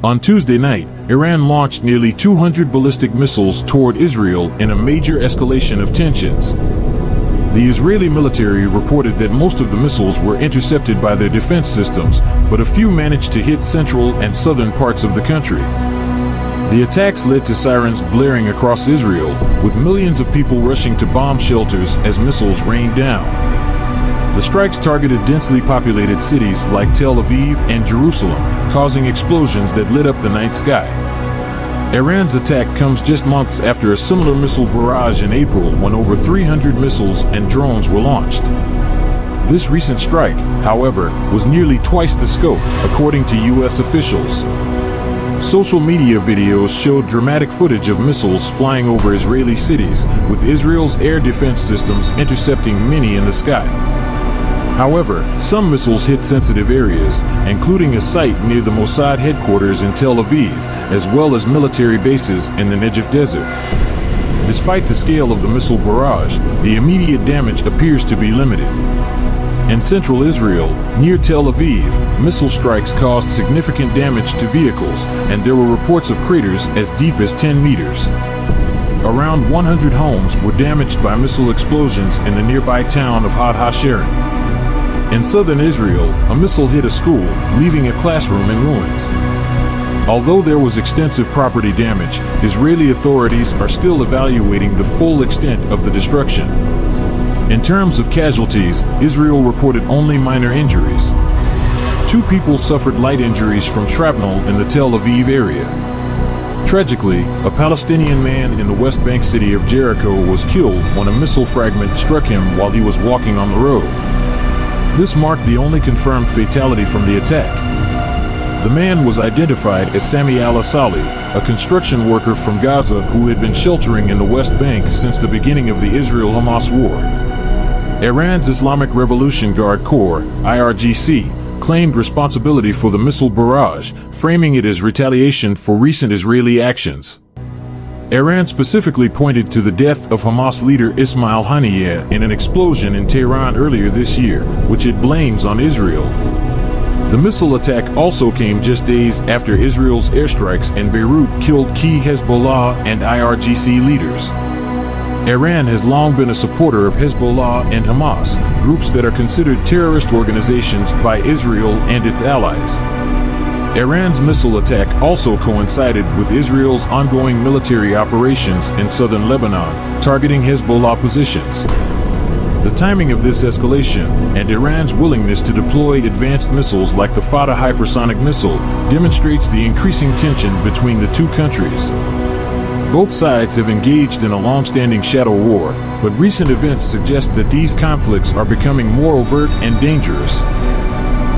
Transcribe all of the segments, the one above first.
On Tuesday night, Iran launched nearly 200 ballistic missiles toward Israel in a major escalation of tensions. The Israeli military reported that most of the missiles were intercepted by their defense systems, but a few managed to hit central and southern parts of the country. The attacks led to sirens blaring across Israel, with millions of people rushing to bomb shelters as missiles rained down. The strikes targeted densely populated cities like Tel Aviv and Jerusalem, causing explosions that lit up the night sky. Iran's attack comes just months after a similar missile barrage in April when over 300 missiles and drones were launched. This recent strike, however, was nearly twice the scope, according to U.S. officials. Social media videos showed dramatic footage of missiles flying over Israeli cities, with Israel's air defense systems intercepting many in the sky. However, some missiles hit sensitive areas, including a site near the Mossad headquarters in Tel Aviv, as well as military bases in the Negev desert. Despite the scale of the missile barrage, the immediate damage appears to be limited. In central Israel, near Tel Aviv, missile strikes caused significant damage to vehicles, and there were reports of craters as deep as 10 meters. Around 100 homes were damaged by missile explosions in the nearby town of Had HaSharon. In southern Israel, a missile hit a school, leaving a classroom in ruins. Although there was extensive property damage, Israeli authorities are still evaluating the full extent of the destruction. In terms of casualties, Israel reported only minor injuries. 2 people suffered light injuries from shrapnel in the Tel Aviv area. Tragically, a Palestinian man in the West Bank city of Jericho was killed when a missile fragment struck him while he was walking on the road. This marked the only confirmed fatality from the attack. The man was identified as Sami al-Asali, a construction worker from Gaza who had been sheltering in the West Bank since the beginning of the Israel-Hamas war. Iran's Islamic Revolution Guard Corps, IRGC, claimed responsibility for the missile barrage, framing it as retaliation for recent Israeli actions. Iran specifically pointed to the death of Hamas leader Ismail Haniyeh in an explosion in Tehran earlier this year, which it blames on Israel. The missile attack also came just days after Israel's airstrikes in Beirut killed key Hezbollah and IRGC leaders. Iran has long been a supporter of Hezbollah and Hamas, groups that are considered terrorist organizations by Israel and its allies. Iran's missile attack also coincided with Israel's ongoing military operations in southern Lebanon, targeting Hezbollah positions. The timing of this escalation, and Iran's willingness to deploy advanced missiles like the Fatah hypersonic missile, demonstrates the increasing tension between the two countries. Both sides have engaged in a long-standing shadow war, but recent events suggest that these conflicts are becoming more overt and dangerous.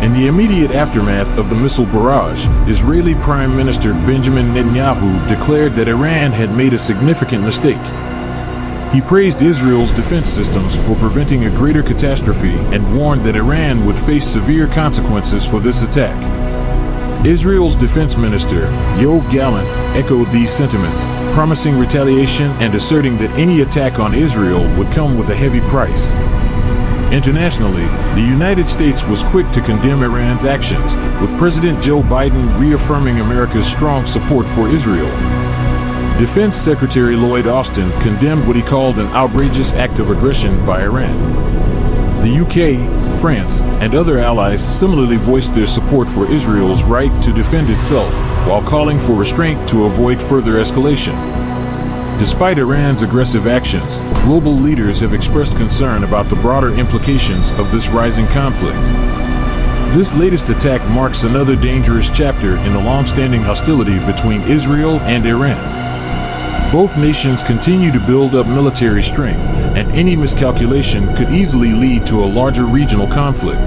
In the immediate aftermath of the missile barrage, Israeli Prime Minister Benjamin Netanyahu declared that Iran had made a significant mistake. He praised Israel's defense systems for preventing a greater catastrophe and warned that Iran would face severe consequences for this attack. Israel's defense minister, Yoav Gallant, echoed these sentiments, promising retaliation and asserting that any attack on Israel would come with a heavy price. Internationally, the United States was quick to condemn Iran's actions, with President Joe Biden reaffirming America's strong support for Israel. Defense Secretary Lloyd Austin condemned what he called an outrageous act of aggression by Iran. The UK, France, and other allies similarly voiced their support for Israel's right to defend itself, while calling for restraint to avoid further escalation. Despite Iran's aggressive actions, global leaders have expressed concern about the broader implications of this rising conflict. This latest attack marks another dangerous chapter in the long-standing hostility between Israel and Iran. Both nations continue to build up military strength, and any miscalculation could easily lead to a larger regional conflict.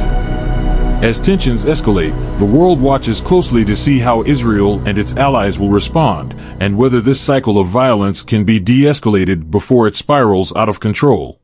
As tensions escalate, the world watches closely to see how Israel and its allies will respond, and whether this cycle of violence can be de-escalated before it spirals out of control.